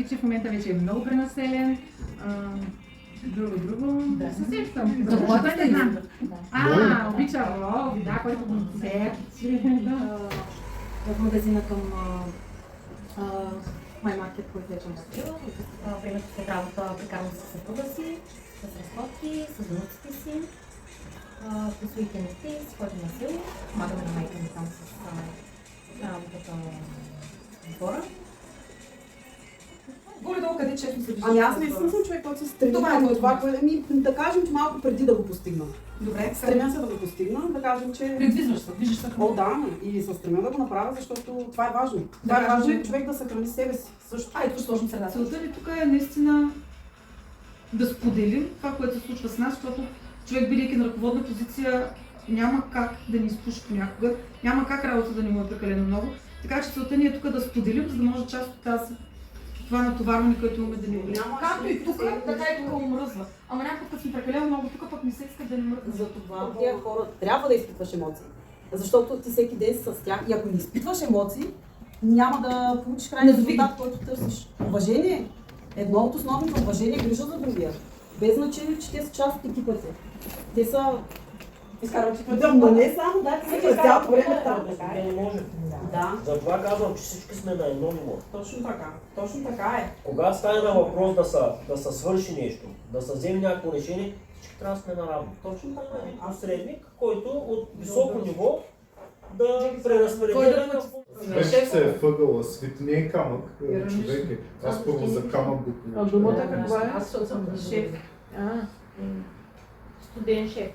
въпреки че в момента вече е много пренаселен. Друго. Да. Се сещам. За Работа не знам. Да. Обича лов, да, който го сече. В магазина към MyMarket, който вече ходила. Времето след работа прекарвам с съпруга си, с разходки, с внуците си. През уикендите си ходим на село, помагаме на майка ми там с работата в двора. Горе-долу къде често се вижда? Ами аз не съм човек, който се стреми към това, да кажем, че малко преди да го постигна. Добре, Стремя се да го постигна, да кажем, че... Предвиждаш се, движиш се. О, да, и се стремя да го направя, защото това е важно. Това е важно човек да съхрани себе си. Също. Ето точно средата. Целта ни тук е наистина да споделим това, което се случва с нас, защото човек, бидейки на ръководна позиция, няма как да ни изпуши понякога, няма как работа да ни му е прекалено много. Така че целта ни е тук да споделим, за да може част от това натоварване, което имаме да ни влияе. Както и тук, така и тук омръзва. Ама някакъв път сме прекалено много, тук пък не се иска да ни мръзва. Затова тия хора трябва да изпитваш емоции. Защото ти всеки ден си с тях и ако не изпитваш емоции, няма да получиш крайния резултат, който търсиш. Уважение. Едно от основните уважение е грижа за другия. Без значение, че те са част от екипата. Те са... Но не само, да, те са през цялото време там. Не може. Да. Затова казвам, че всички сме на едно ниво. Точно така. Точно така е. Когато стане на въпрос да се свърши нещо, да се вземе някакво решение, всички трябва да сме на равно. Точно така е. Един посредник, който от високо ниво да преразпределя. Вече се е въгъла, свит не е камък, човек е. Аз първо за камък го А получавам. думата каква е? Аз съм шеф. А, Студент шеф.